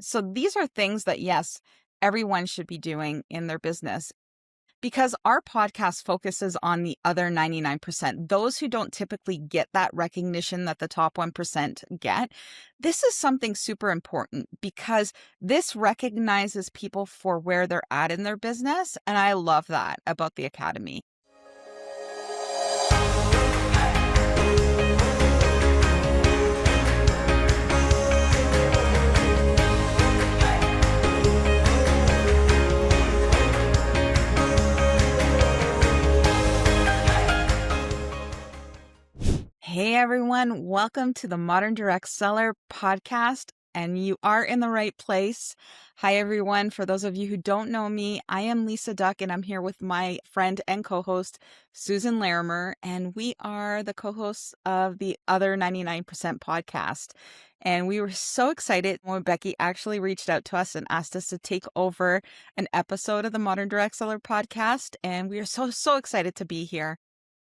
So these are things that, yes, everyone should be doing in their business because our podcast focuses on the other 99%, those who don't typically get that recognition that the top 1% get. This is something super important because this recognizes people for where they're at in their business. And I love that about the Academy. Hey everyone, welcome to the Modern Direct Seller podcast, and you are in the right place. Hi everyone, for those of you who don't know me, I am Lisa Duck and I'm here with my friend and co-host Susan Larimer, and we are the co-hosts of the Other 99% podcast. And we were so excited when Becky actually reached out to us and asked us to take over an episode of the Modern Direct Seller podcast, and we are so excited to be here.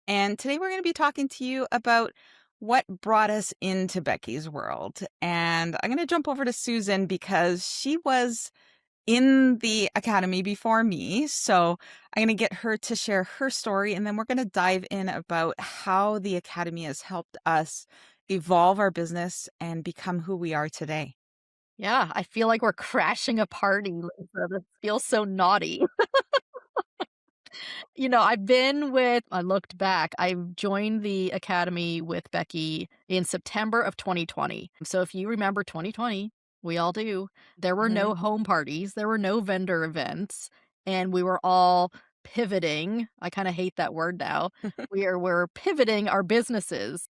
And today we're going to be talking to you about what brought us into Becky's world. And I'm going to jump over to Susan because she was in the Academy before me. So I'm going to get her to share her story. And then we're going to dive in about how the Academy has helped us evolve our business and become who we are today. Yeah, I feel like we're crashing a party, Lisa. This feels so naughty. I looked back, I joined the Academy with Becky in September of 2020. So if you remember 2020, we all do, there were no home parties, there were no vendor events, and we were all pivoting. I kind of hate that word now. We're pivoting our businesses.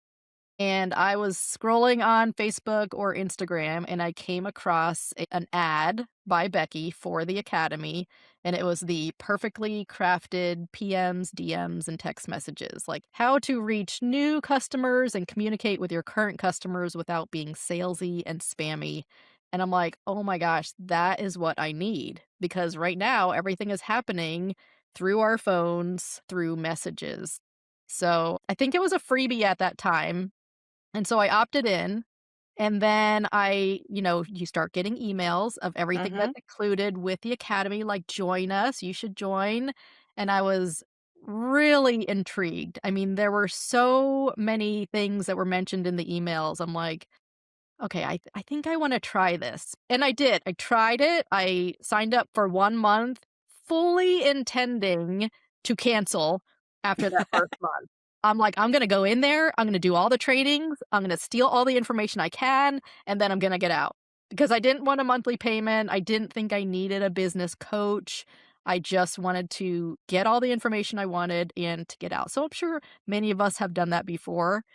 And I was scrolling on Facebook or Instagram and I came across an ad by Becky for the Academy. And it was the perfectly crafted PMs, DMs, and text messages, like how to reach new customers and communicate with your current customers without being salesy and spammy. And I'm like, oh my gosh, that is what I need. Because right now, everything is happening through our phones, through messages. So I think it was a freebie at that time. And so I opted in, and then you start getting emails of everything that's included with the Academy, like, join us, you should join. And I was really intrigued. I mean, there were so many things that were mentioned in the emails. I'm like, okay, I think I want to try this. And I did. I tried it. I signed up for 1 month, fully intending to cancel after that first month. I'm like, I'm going to go in there. I'm going to do all the trainings. I'm going to steal all the information I can. And then I'm going to get out because I didn't want a monthly payment. I didn't think I needed a business coach. I just wanted to get all the information I wanted and to get out. So I'm sure many of us have done that before.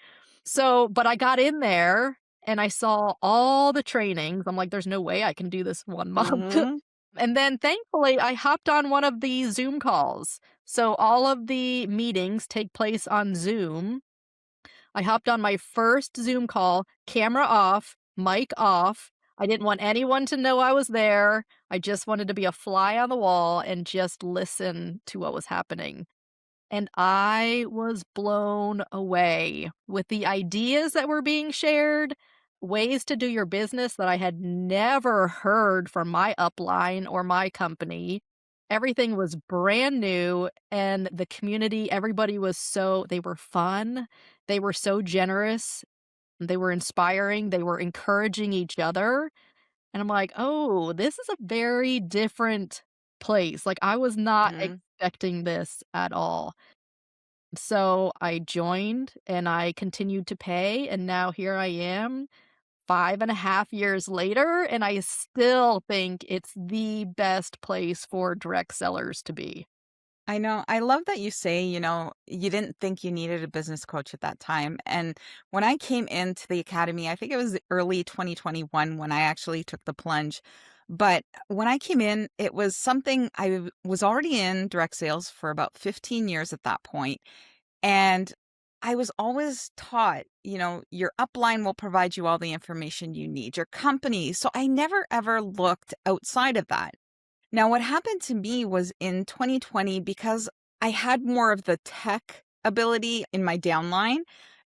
So, but I got in there and I saw all the trainings. I'm like, there's no way I can do this 1 month. And then thankfully, I hopped on one of the Zoom calls. So all of the meetings take place on Zoom. I hopped on my first Zoom call, camera off, mic off. I didn't want anyone to know I was there. I just wanted to be a fly on the wall and just listen to what was happening. And I was blown away with the ideas that were being shared, ways to do your business that I had never heard from my upline or my company. Everything was brand new, and the community, everybody they were fun. They were so generous. They were inspiring. They were encouraging each other. And I'm like, oh, this is a very different place. Like, I was not expecting this at all. So I joined and I continued to pay, and now here I am 5.5 years later, and I still think it's the best place for direct sellers to be. I know. I love that you say, you didn't think you needed a business coach at that time. And when I came into the Academy, I think it was early 2021 when I actually took the plunge. But when I came in, it was something I was already in direct sales for about 15 years at that point. And I was always taught, your upline will provide you all the information you need, your company. So I never ever looked outside of that. Now, what happened to me was in 2020, because I had more of the tech ability in my downline,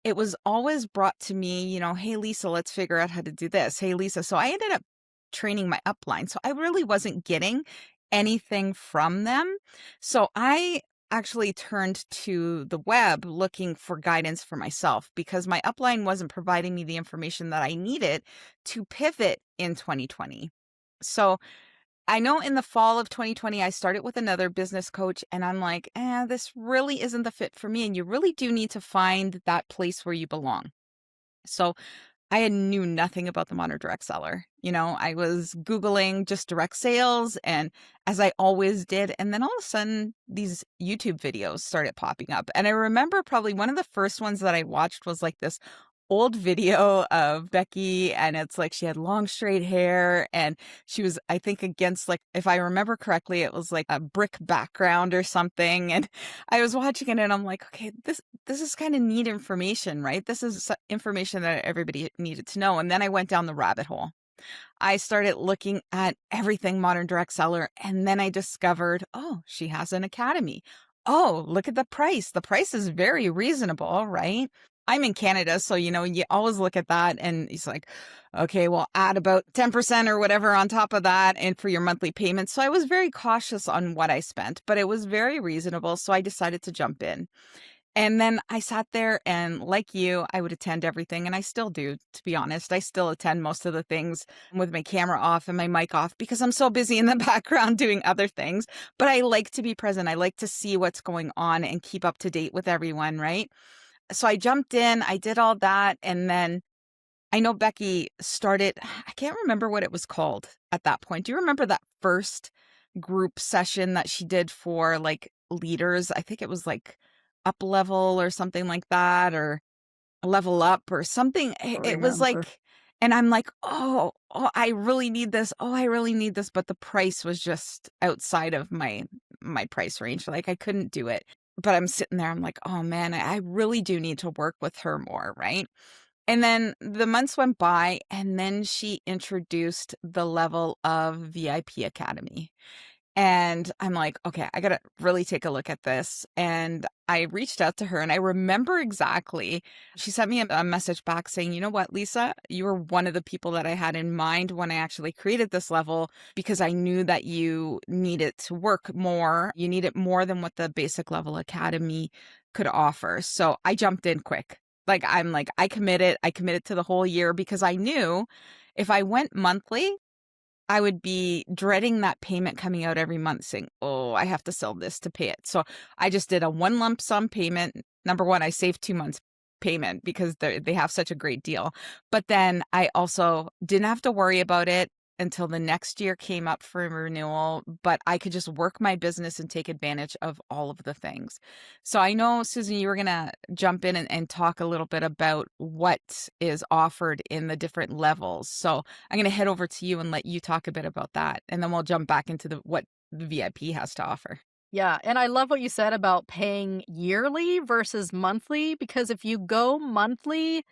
it was always brought to me, hey, Lisa, let's figure out how to do this. Hey, Lisa. So I ended up training my upline. So I really wasn't getting anything from them. So I actually turned to the web looking for guidance for myself because my upline wasn't providing me the information that I needed to pivot in 2020. So I know in the fall of 2020, I started with another business coach, and I'm like, this really isn't the fit for me. And you really do need to find that place where you belong. So I knew nothing about the modern direct seller. I was Googling just direct sales, and as I always did. And then all of a sudden, these YouTube videos started popping up. And I remember probably one of the first ones that I watched was like this old video of Becky, and it's like she had long straight hair, and she was, I think, against, like, if I remember correctly, it was like a brick background or something. And I was watching it and I'm like, okay, this is kind of neat information, right? This is information that everybody needed to know. And then I went down the rabbit hole. I started looking at everything modern direct seller, and then I discovered, oh, she has an academy. Oh, look at the price. The price is very reasonable, right? I'm in Canada, so you always look at that and it's like, okay, well, add about 10% or whatever on top of that and for your monthly payments. So I was very cautious on what I spent, but it was very reasonable. So I decided to jump in. And then I sat there and, like you, I would attend everything. And I still do, to be honest. I still attend most of the things with my camera off and my mic off because I'm so busy in the background doing other things. But I like to be present. I like to see what's going on and keep up to date with everyone, right? So I jumped in, I did all that. And then I know Becky started, I can't remember what it was called at that point. Do you remember that first group session that she did for like leaders? I think it was like Up Level or something like that, or Level Up or something. Don't It was remember. like, and I'm like, oh, I really need this. Oh, I really need this. But the price was just outside of my price range. Like I couldn't do it. But I'm sitting there, I'm like, oh man, I really do need to work with her more, right? And then the months went by, and then she introduced the level of VIP Academy. And I'm like, okay, I got to really take a look at this. And I reached out to her, and I remember exactly, she sent me a message back saying, you know what, Lisa, you were one of the people that I had in mind when I actually created this level because I knew that you needed to work more. You needed more than what the basic level academy could offer. So I jumped in quick. Like, I'm like, I committed to the whole year because I knew if I went monthly, I would be dreading that payment coming out every month saying, oh, I have to sell this to pay it. So I just did a one lump sum payment. Number one, I saved 2 months payment because they have such a great deal. But then I also didn't have to worry about it until the next year came up for renewal, but I could just work my business and take advantage of all of the things. So I know, Susan, you were going to jump in and talk a little bit about what is offered in the different levels. So I'm going to head over to you and let you talk a bit about that. And then we'll jump back into what the VIP has to offer. Yeah, and I love what you said about paying yearly versus monthly, because if you go monthly,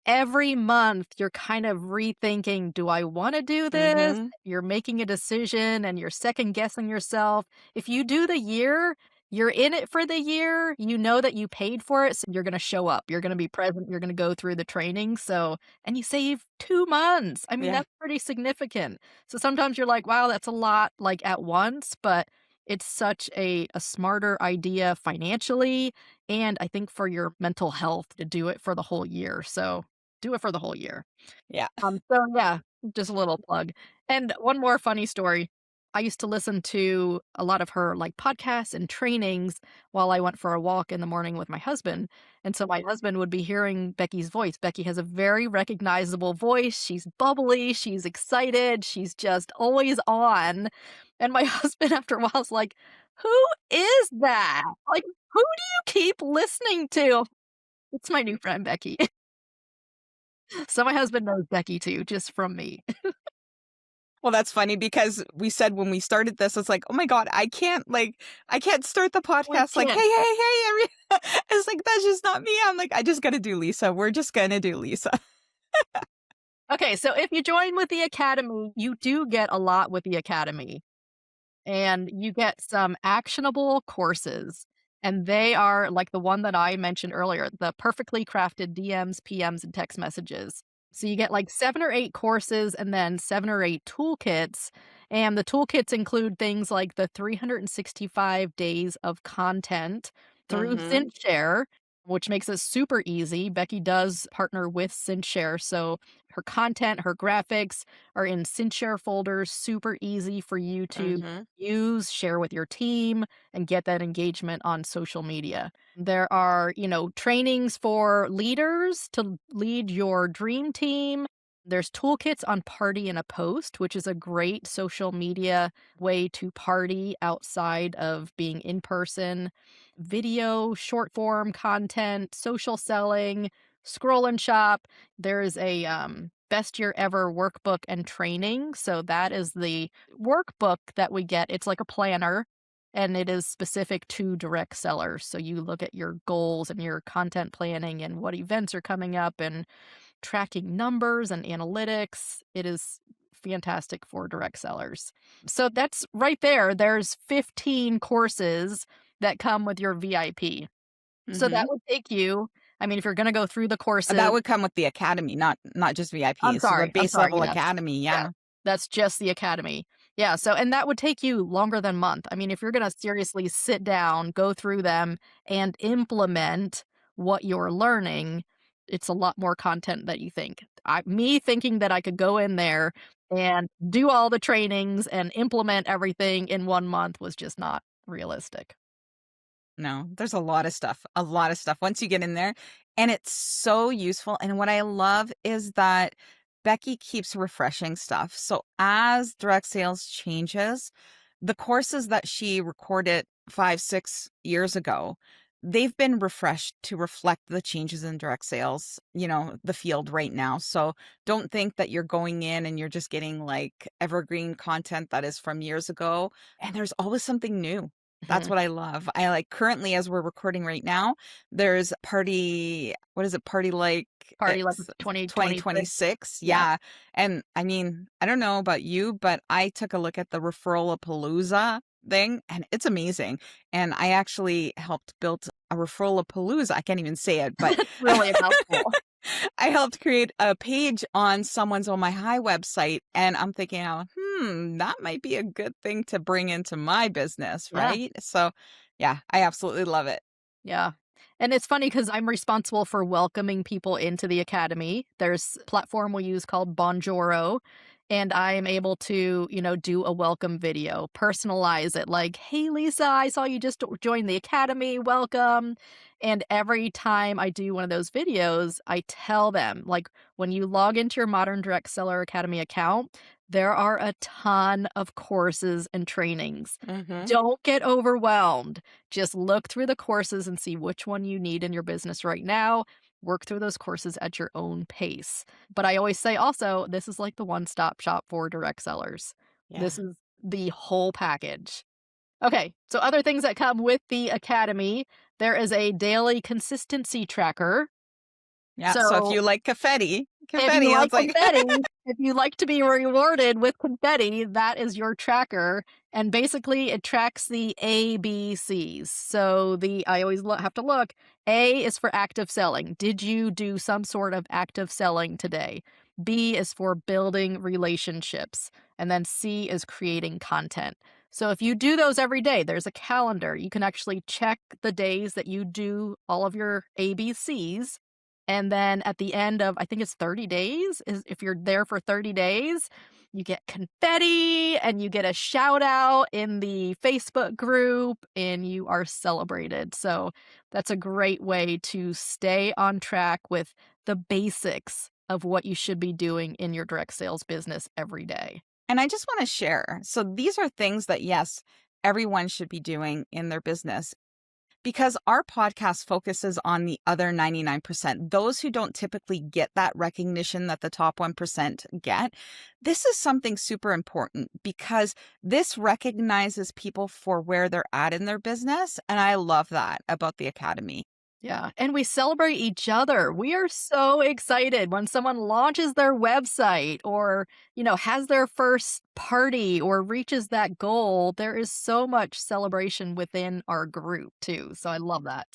every month you're kind of rethinking, do I want to do this? Mm-hmm. You're making a decision and you're second guessing yourself. If you do the year, you're in it for the year. You know that you paid for it, so you're going to show up. You're going to be present. You're going to go through the training. So, and you save 2 months. I mean, Yeah. that's pretty significant. So sometimes you're like, wow, that's a lot like at once, but it's such a smarter idea financially, and I think for your mental health to do it for the whole year. So do it for the whole year. Yeah. So yeah, just a little plug. And one more funny story. I used to listen to a lot of her like podcasts and trainings while I went for a walk in the morning with my husband. And so my husband would be hearing Becky's voice. Becky has a very recognizable voice. She's bubbly, she's excited, she's just always on. And my husband after a while is like, "Who is that? Like, who do you keep listening to?" It's my new friend Becky. So my husband knows Becky too, just from me. Well, that's funny because we said when we started this, it's like, oh my God, I can't start the We podcast like, can't. hey, it's like, that's just not me. I'm like, I just got to do Lisa. We're just going to do Lisa. Okay, so if you join with the academy, you do get a lot with the academy, and you get some actionable courses. And they are like the one that I mentioned earlier, the perfectly crafted DMs, PMs, and text messages. So you get like 7 or 8 courses and then 7 or 8 toolkits, and the toolkits include things like the 365 days of content through Mhm. ThinkShare, which makes it super easy. Becky does partner with ThinkShare, so her content, her graphics are in ThinkShare folders, super easy for you to Mhm. use, share with your team, and get that engagement on social media. There are, trainings for leaders to lead your dream team. There's toolkits on Party in a Post, which is a great social media way to party outside of being in person. Video, short form content, social selling, scroll and shop. There's a best year ever workbook and training. So that is the workbook that we get. It's like a planner and it is specific to direct sellers. So you look at your goals and your content planning and what events are coming up and tracking numbers and analytics. It is fantastic for direct sellers. So that's right there. There's 15 courses that come with your VIP. So that Mhm. would take you, I mean, if you're going to go through the courses, That would come with the academy, not just I'm VIP. So the sorry. I'm base sorry. level Yes. academy, Yes. yeah. That's just the academy. Yeah, so and that would take you longer than a month. I mean, if you're gonna seriously sit down, go through them, and implement what you're learning, it's a lot more content that you think. Me thinking that I could go in there and do all the trainings and implement everything in 1 month was just not realistic. No, there's a lot of stuff once you get in there, and it's so useful, and what I love is that Becky keeps refreshing stuff. So as direct sales changes, the courses that she recorded 5, 6 years ago, they've been refreshed to reflect the changes in direct sales, the field right now. So don't think that you're going in and you're just getting, like, evergreen content that is from years ago, and there's always something new. That's Mhm. what I love. I like currently as we're recording right now, there's party what is it? Party like Party like X 2026. 2026. Yeah. Yeah. And I mean, I don't know about you, but I took a look at the Referral-a-Palooza thing and it's amazing. And I actually helped build a Referral-a-Palooza. I can't even say it, but It's really a mouthful. I helped create a page on someone's Oh My High website, and I'm thinking, that might be a good thing to bring into my business, Yeah. right? So, yeah, I absolutely love it. Yeah. And it's funny because I'm responsible for welcoming people into the academy. There's a platform we use called Bonjoro, and I am able to, do a welcome video, personalize it like, "Hey, Lisa, I saw you just joined the academy. Welcome." And every time I do one of those videos, I tell them, like, when you log into your Modern Direct Seller Academy account, there are a ton of courses and trainings. Mhm. Don't get overwhelmed. Just look through the courses and see which one you need in your business right now. Work through those courses at your own pace. But I always say also, this is like the one-stop shop for direct sellers. Yeah. This is the whole package. Okay, so other things that come with the academy, there is a daily consistency tracker. Yeah, so if So you like if you like that's like confetti, if you like to be rewarded with confetti, that is your tracker, and basically it tracks the ABCs. So I always have to look. A is for active selling. Did you do some sort of active selling today? B is for building relationships, and then C is creating content. So if you do those every day, there's a calendar. You can actually check the days that you do all of your ABCs, and then at the end of, I think it's 30 days, is if you're there for 30 days, you get confetti and you get a shout out in the Facebook group and you are celebrated. So that's a great way to stay on track with the basics of what you should be doing in your direct sales business every day. and I just wanna share. So these are things that, yes, everyone should be doing in their business. Because our podcast focuses on the other 99%, those who don't typically get that recognition that the top 1% get. This is something super important because this recognizes people for where they're at in their business. And I love that about the Academy. Yeah, and we celebrate each other. We are so excited when someone launches their website or, has their first party or reaches that goal. There is so much celebration within our group too. So I love that.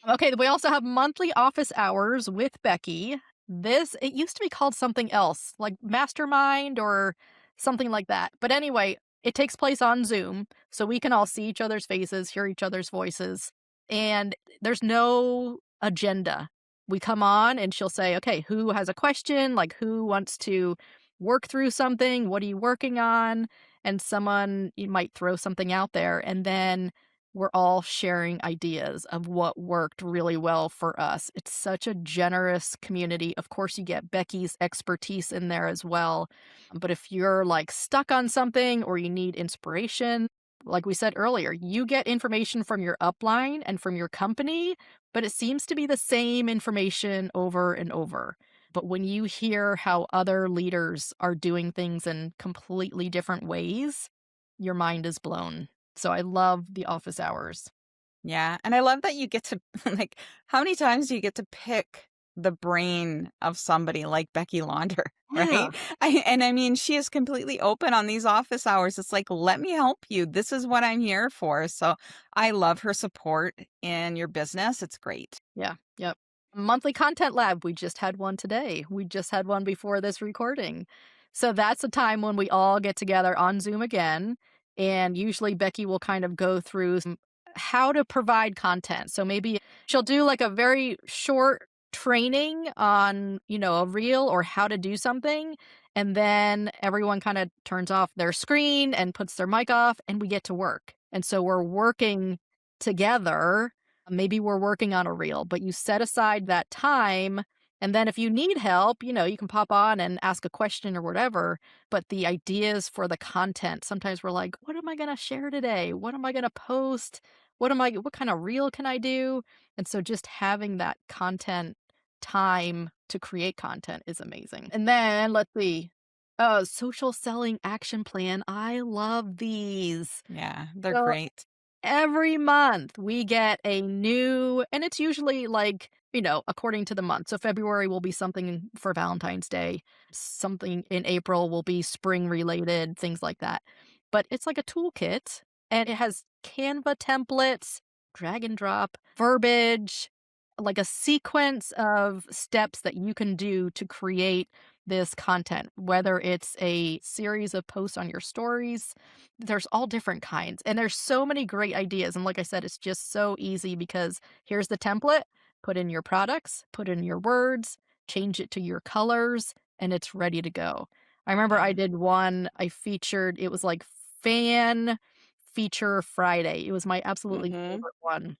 Okay, we also have monthly office hours with Becky. It used to be called something else, like Mastermind or something like that. But anyway, it takes place on Zoom, so we can all see each other's faces, hear each other's voices, and there's no agenda. We come on and she'll say, "Okay, who has a question? Like, who wants to work through something? What are you working on?" And someone you might throw something out there, and then we're all sharing ideas of what worked really well for us. It's such a generous community. Of course, you get Becky's expertise in there as well. But if you're like stuck on something or you need inspiration, like we said earlier, you get information from your upline and from your company, but it seems to be the same information over and over. But when you hear how other leaders are doing things in completely different ways, your mind is blown. So I love the office hours. Yeah, and I love that you get to like, how many times do you get to pick the brain of somebody like Becky Launder, Yeah. right? I mean, she is completely open on these office hours. It's like, let me help you. This is what I'm here for. So I love her support in your business. It's great. Yeah. Yep. Monthly content lab. We just had one today. We just had one before this recording. So that's a time when we all get together on Zoom again. And usually Becky will kind of go through how to provide content. So maybe she'll do like a very short training on, a reel or how to do something. And then everyone kind of turns off their screen and puts their mic off and we get to work. And so we're working together. Maybe we're working on a reel, but you set aside that time. And then if you need help, you can pop on and ask a question or whatever. But the ideas for the content, sometimes we're like, what am I going to share today? What am I going to post? What kind of reel can I do? And so just having that content time to create content is amazing. And then let's see. Social selling action plan. I love these. Yeah, they're So great. every month we get a new, and it's usually like, according to the month. So February will be something for Valentine's Day, something in April will be spring related, things like that. But it's like a toolkit and it has Canva templates, drag and drop, verbiage, like a sequence of steps that you can do to create this content, whether it's a series of posts on your stories. There's all different kinds, and there's so many great ideas. And like I said, it's just so easy because here's the template, put in your products, put in your words, change it to your colors, and it's ready to go. I remember Yeah. I did one I featured, it was like Fan Feature Friday. It was my absolutely Mm-hmm. favorite one.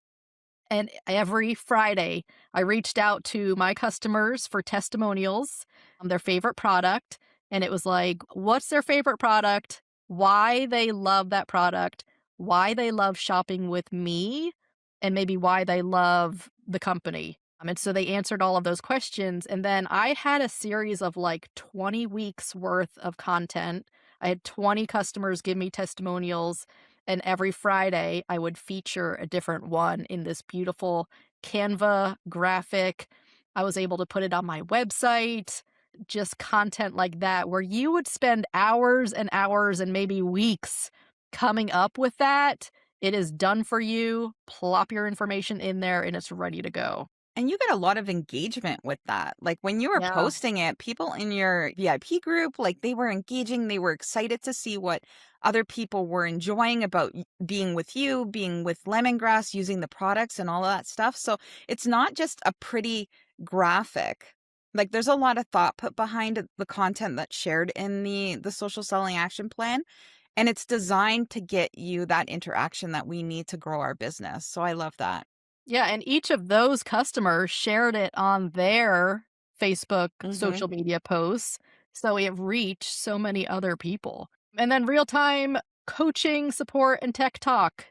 And every Friday, I reached out to my customers for testimonials on their favorite product. And it was like, what's their favorite product? Why they love that product? Why they love shopping with me? And maybe why they love the company. And so they answered all of those questions. And then I had a series of like 20 weeks worth of content. I had 20 customers give me testimonials, and every Friday, I would feature a different one in this beautiful Canva graphic. I was able to put it on my website, just content like that, where you would spend hours and hours and maybe weeks coming up with that. It is done for you. Plop your information in there and it's ready to go. And you get a lot of engagement with that. Like when you were Yeah. posting it, people in your VIP group, like they were engaging, they were excited to see what other people were enjoying about being with you, being with lemongrass, using the products and all of that stuff. So it's not just a pretty graphic. Like there's a lot of thought put behind the content that's shared in the social selling action plan. And it's designed to get you that interaction that we need to grow our business. So I love that. Yeah, and each of those customers shared it on their Facebook Hmm. social media posts, so it reached so many other people. And then real-time coaching, support, and tech talk.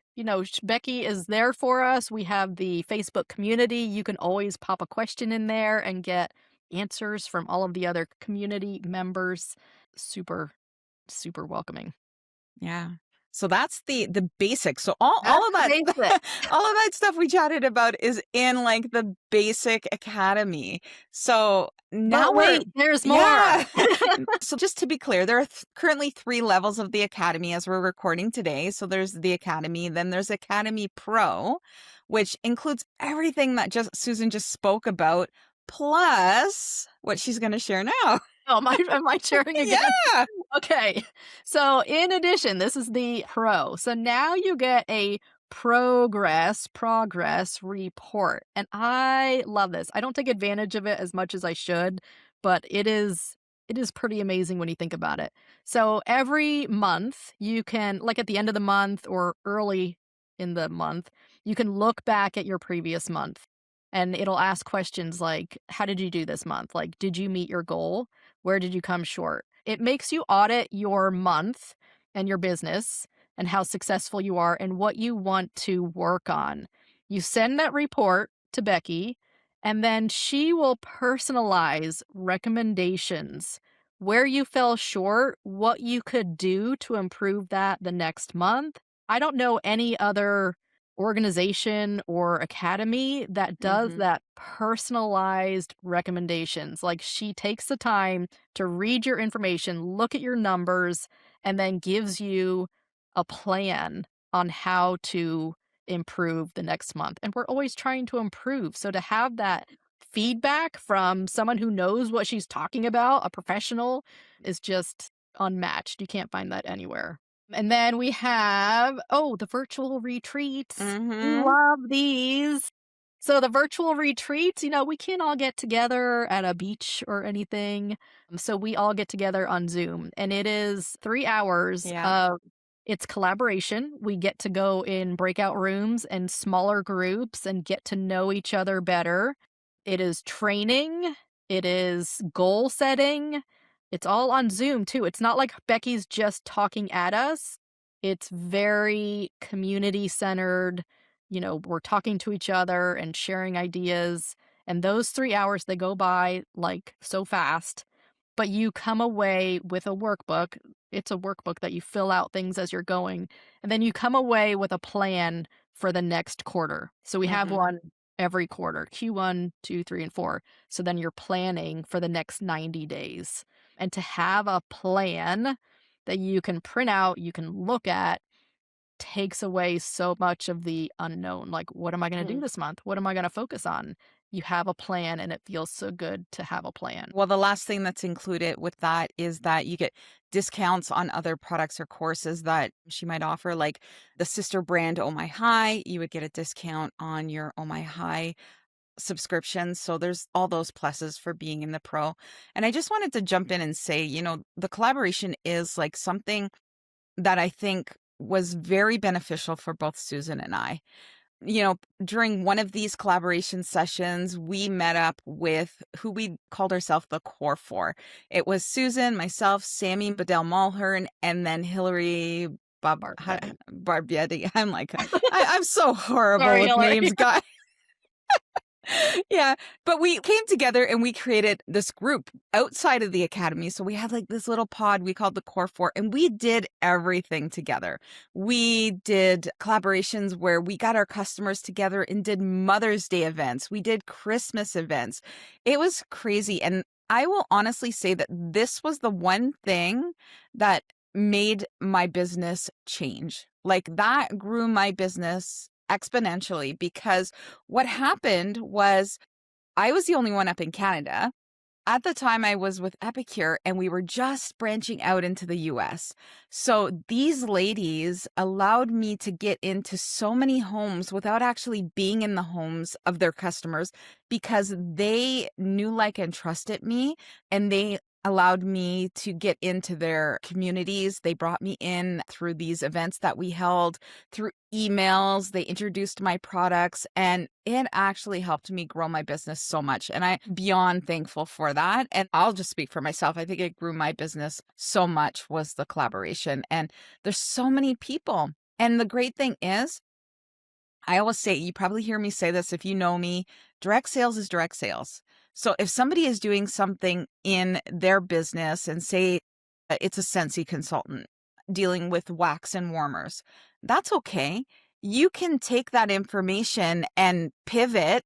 Becky is there for us. We have the Facebook community. You can always pop a question in there and get answers from all of the other community members. Super, super welcoming. Yeah. So that's the basics. So all That's of the that basics. all of that stuff we chatted about is in like the basic academy. So now But we're wait, there's more. yeah. So just to be clear, there are currently 3 levels of the academy as we're recording today. So there's the academy, then there's Academy Pro, which includes everything that just Susan just spoke about, plus what she's going to share now. Oh, am I sharing again? Yeah. Okay. So in addition, this is the pro. So now you get a progress report. And I love this. I don't take advantage of it as much as I should, but it is pretty amazing when you think about it. So every month you can, like at the end of the month or early in the month, you can look back at your previous month and it'll ask questions like, how did you do this month? Like, did you meet your goal? Where did you come short? It makes you audit your month and your business and how successful you are and what you want to work on. You send that report to Becky, and then she will personalize recommendations where you fell short, what you could do to improve that the next month. I don't know any other organization or academy that does Mm-hmm. that personalized recommendations. Like she takes the time to read your information, look at your numbers, and then gives you a plan on how to improve the next month. And we're always trying to improve. So to have that feedback from someone who knows what she's talking about, a professional, is just unmatched. You can't find that anywhere. And then we have, the virtual retreats. We Mm-hmm. love these. So the virtual retreats, we can't all get together at a beach or anything. So we all get together on Zoom, and it is 3 hours Yeah. of it's collaboration. We get to go in breakout rooms and smaller groups and get to know each other better. It is training. It is goal setting. It's all on Zoom too. It's not like Becky's just talking at us. It's very community centered. We're talking to each other and sharing ideas. And those 3 hours, they go by like so fast. But you come away with a workbook. It's a workbook that you fill out things as you're going. And then you come away with a plan for the next quarter. So we have Mm-hmm. one every quarter, Q1, 2, 3, and 4. So then you're planning for the next 90 days. And to have a plan that you can print out, you can look at, takes away so much of the unknown. Like, what am I going to do this month? What am I going to focus on? You have a plan, and it feels so good to have a plan. Well, the last thing that's included with that is that you get discounts on other products or courses that she might offer, like the sister brand Oh My High. You would get a discount on your Oh My High subscription. So there's all those pluses for being in the pro. And I just wanted to jump in and say, the collaboration is like something that I think was very beneficial for both Susan and I. During one of these collaboration sessions, we met up with who we called ourselves the Core Four. It was Susan, myself, Sammy Bedell Mulhern, and then Hillary Barbetti. Barbetti. I'm like, I'm so horrible Sorry, with Hillary. names, guys. Yeah, but we came together and we created this group outside of the academy. So we had like this little pod we called the Core Four, and we did everything together. We did collaborations where we got our customers together and did Mother's Day events. We did Christmas events. It was crazy. And I will honestly say that this was the one thing that made my business change. Like that grew my business exponentially, because what happened was I was the only one up in Canada. At the time, I was with Epicure and we were just branching out into the US. So these ladies allowed me to get into so many homes without actually being in the homes of their customers, because they knew, like, and trusted me, and they allowed me to get into their communities. They brought me in through these events that we held, through emails. They introduced my products, and it actually helped me grow my business so much. And I'm beyond thankful for that. And I'll just speak for myself. I think it grew my business so much was the collaboration. And there's so many people. And the great thing is, I always say, you probably hear me say this if you know me, direct sales is direct sales. So if somebody is doing something in their business, and say it's a Scentsy consultant dealing with wax and warmers, that's okay. You can take that information and pivot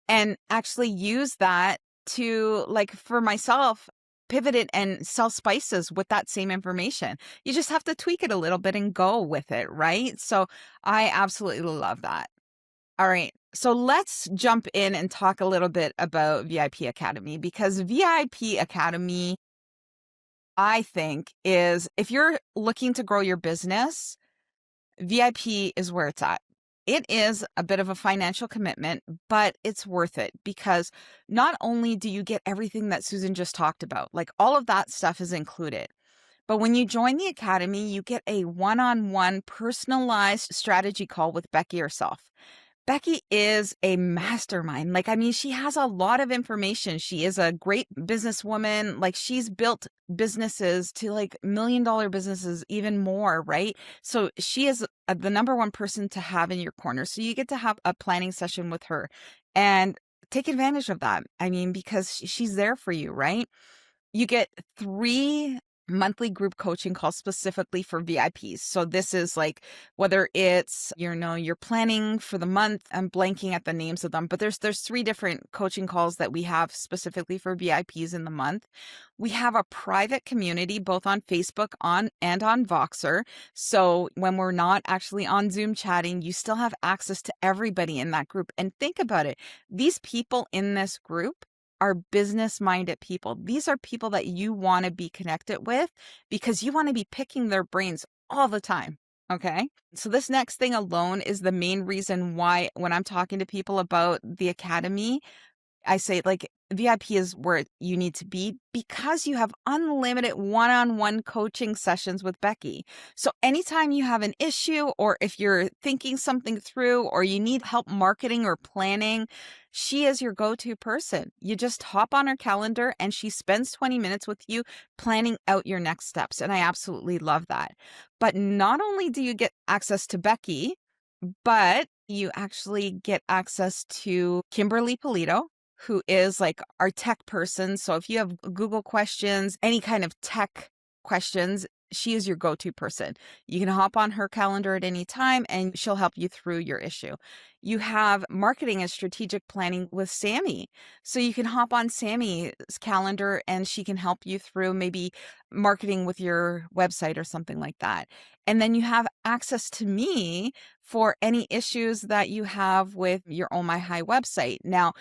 and actually use that to, like, for myself, pivot it and sell spices with that same information. You just have to tweak it a little bit and go with it, right? So I absolutely love that. All right. So let's jump in and talk a little bit about VIP Academy, because VIP Academy, I think, is if you're looking to grow your business, VIP is where it's at. It is a bit of a financial commitment, but it's worth it because not only do you get everything that Susan just talked about, like all of that stuff is included. But when you join the academy, you get a one-on-one personalized strategy call with Becky herself. Becky is a mastermind. Like, I mean, she has a lot of information. She is a great businesswoman. Like, she's built businesses to like $1 million businesses, even more, right? So she is the number one person to have in your corner. So you get to have a planning session with her and take advantage of that. I mean, because she's there for you, right? You get 3 monthly group coaching calls specifically for VIPs. So this is like whether it's, you're planning for the month. I'm blanking at the names of them, but there's 3 different coaching calls that we have specifically for VIPs in the month. We have a private community both on Facebook and on Voxer. So when we're not actually on Zoom chatting, you still have access to everybody in that group. And think about it. These people in this group are business-minded people. These are people that you want to be connected with because you want to be picking their brains all the time. Okay. So this next thing alone is the main reason why when I'm talking to people about the academy, I say like VIP is where you need to be because you have unlimited one-on-one coaching sessions with Becky. So anytime you have an issue or if you're thinking something through or you need help marketing or planning, she is your go-to person. You just hop on her calendar and she spends 20 minutes with you planning out your next steps. And I absolutely love that. But not only do you get access to Becky, but you actually get access to Kimberly Polito, who is like our tech person. So if you have Google questions, any kind of tech questions, she is your go-to person. You can hop on her calendar at any time and she'll help you through your issue. You have marketing and strategic planning with Sammy. So you can hop on Sammy's calendar and she can help you through maybe marketing with your website or something like that. And then you have access to me for any issues that you have with your Oh My High website. Now,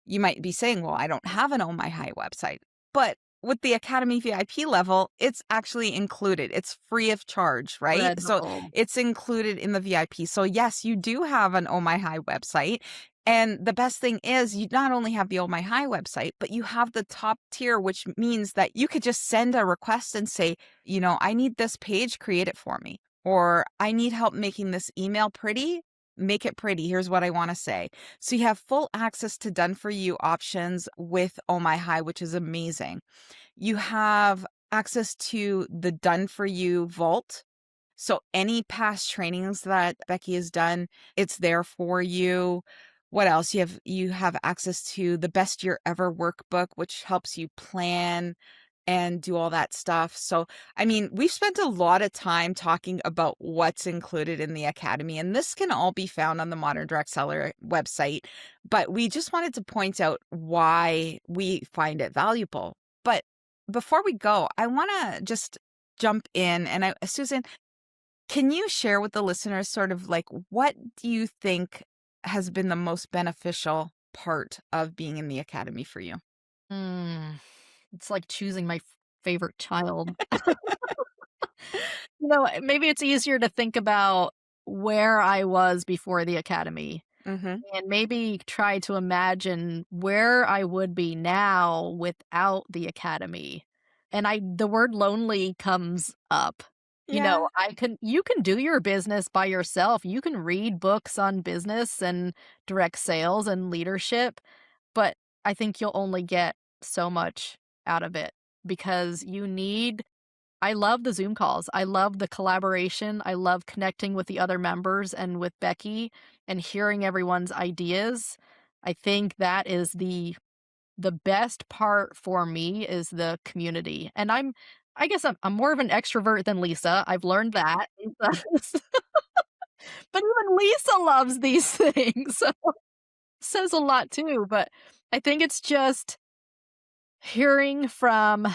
you might be saying, well, I don't have an Oh My High website, but with the Academy VIP level, it's actually included. It's free of charge, right? So Incredible. it's included in the VIP. So yes, you do have an Oh My High website. And the best thing is you not only have the Oh My High website, but you have the top tier, which means that you could just send a request and say, I need this page, create it for me. Or I need help making this email pretty, make it pretty. Here's what I want to say. So you have full access to done for you options with Oh My High, which is amazing. You have access to the done for you vault. So any past trainings that Becky has done, it's there for you. What else? You have access to the best year ever workbook, which helps you plan and do all that stuff. So, I mean, we've spent a lot of time talking about what's included in the academy, and this can all be found on the Modern Direct Seller website. But we just wanted to point out why we find it valuable. But before we go, I want to just jump in and Susan, can you share with the listeners sort of like what do you think has been the most beneficial part of being in the academy for you? Mm, it's like choosing my favorite child. Maybe it's easier to think about where I was before the academy Mm-hmm. and maybe try to imagine where I would be now without the academy. And the word lonely comes up. Yeah. You can do your business by yourself. You can read books on business and direct sales and leadership, but I think you'll only get so much out of it because I love the Zoom calls. I love the collaboration. I love connecting with the other members and with Becky and hearing everyone's ideas. I think that is the best part for me is the community. And I guess I'm more of an extrovert than Lisa. I've learned that. But even Lisa loves these things. So says a lot too, but I think it's just hearing from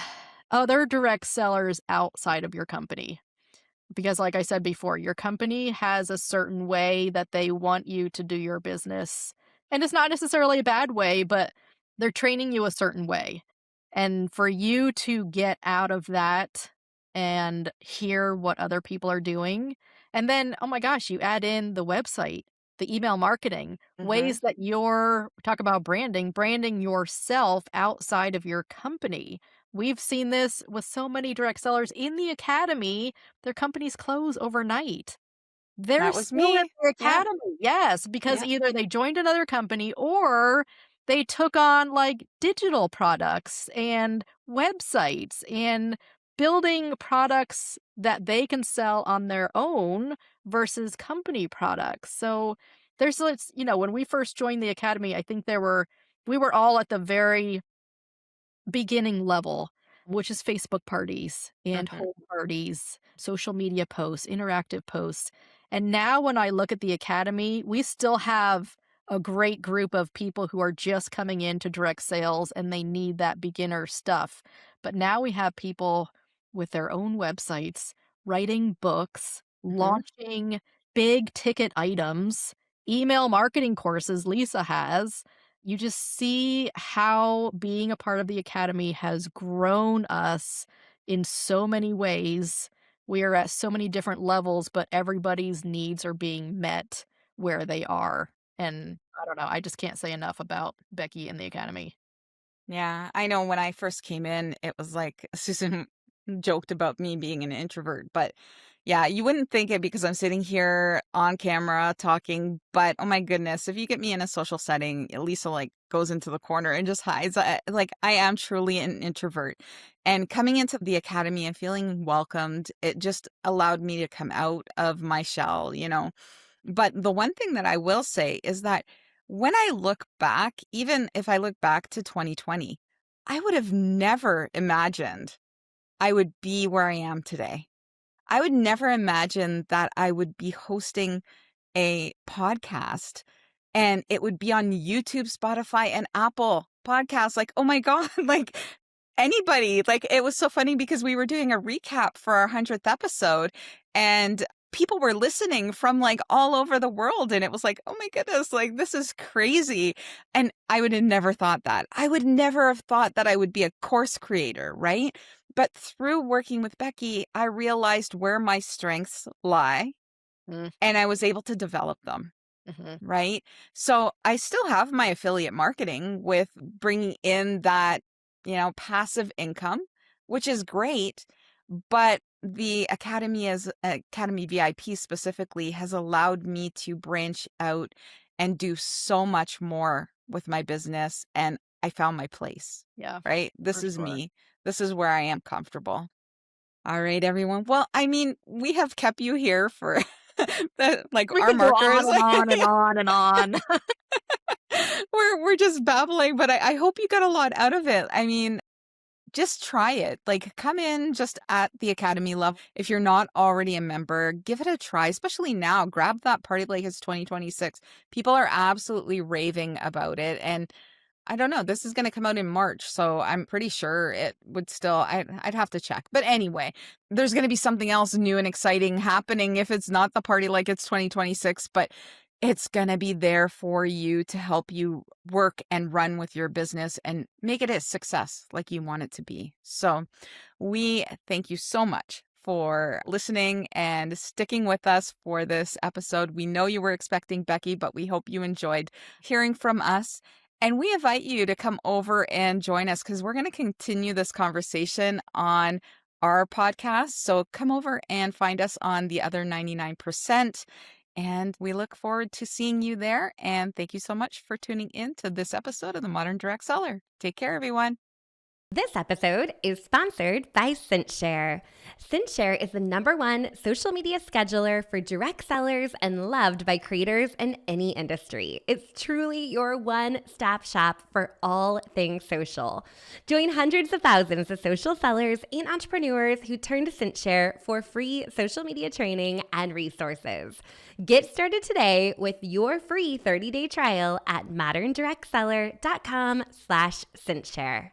other direct sellers outside of your company. Because, like I said before, your company has a certain way that they want you to do your business. And it's not necessarily a bad way, but they're training you a certain way. And for you to get out of that and hear what other people are doing, and then, oh my gosh, you add in the website, the email marketing, Mhm. ways that you're talk about branding yourself outside of your company. We've seen this with so many direct sellers in the academy, their companies close overnight. They're That was still in me. the Yep. academy, yes, because Yep. either they joined another company or they took on, like, digital products and websites and building products that they can sell on their own versus company products. So, there's this when we first joined the academy, I think we were all at the very beginning level, which is Facebook parties and Mhm. home parties, social media posts, interactive posts. And now when I look at the academy, we still have a great group of people who are just coming into direct sales and they need that beginner stuff. But now we have people with their own websites, writing books, Mhm. launching big ticket items, email marketing courses Lisa has. You just see how being a part of the academy has grown us in so many ways. We are at so many different levels, but everybody's needs are being met where they are. And I don't know, I just can't say enough about Becky and the academy. Yeah, I know when I first came in, it was like Susan joked about me being an introvert, but yeah, you wouldn't think it because I'm sitting here on camera talking, but oh my goodness, if you get me in a social setting, Lisa like goes into the corner and just hides. Like I am truly an introvert. And coming into the academy and feeling welcomed, it just allowed me to come out of my shell. But the one thing that I will say is that when I look back, even if I look back to 2020, I would have never imagined I would be where I am today. I would never imagine that I would be hosting a podcast and it would be on YouTube, Spotify, and Apple Podcasts. Like, oh my God, like anybody. Like, it was so funny because we were doing a recap for our 100th episode and people were listening from like all over the world. And it was like, oh my goodness, like this is crazy. And I would have never thought that. I would never have thought that I would be a course creator, right? But through working with Becky, I realized where my strengths lie Mm, and I was able to develop them, mhm. right? So I still have my affiliate marketing with bringing in that, passive income, which is great. But the Academy as Academy VIP specifically has allowed me to branch out and do so much more with my business. And I found my place, Yeah, right? This for is sure. me. This is where I am comfortable. All right, everyone. Well, I mean, we have kept you here for like We our could go markers. on and on and on and on. We're just babbling, but I hope you got a lot out of it. I mean, just try it. Like, come in just at the academy level. If you're not already a member, give it a try, especially now. Grab that party like it's 2026. People are absolutely raving about it. And I don't know. This is going to come out in March, so I'm pretty sure it would still. I'd have to check. But anyway, there's going to be something else new and exciting happening if it's not the party like it's 2026. But it's going to be there for you to help you work and run with your business and make it a success like you want it to be. So we thank you so much for listening and sticking with us for this episode. We know you were expecting Becky, but we hope you enjoyed hearing from us. And we invite you to come over and join us because we're going to continue this conversation on our podcast. So come over and find us on the other 99%. And we look forward to seeing you there. And thank you so much for tuning in to this episode of The Modern Direct Seller. Take care, everyone. This episode is sponsored by CinchShare. CinchShare is the #1 social media scheduler for direct sellers and loved by creators in any industry. It's truly your one-stop shop for all things social. Join hundreds of thousands of social sellers and entrepreneurs who turn to CinchShare for free social media training and resources. Get started today with your free 30-day trial at moderndirectseller.com/CinchShare.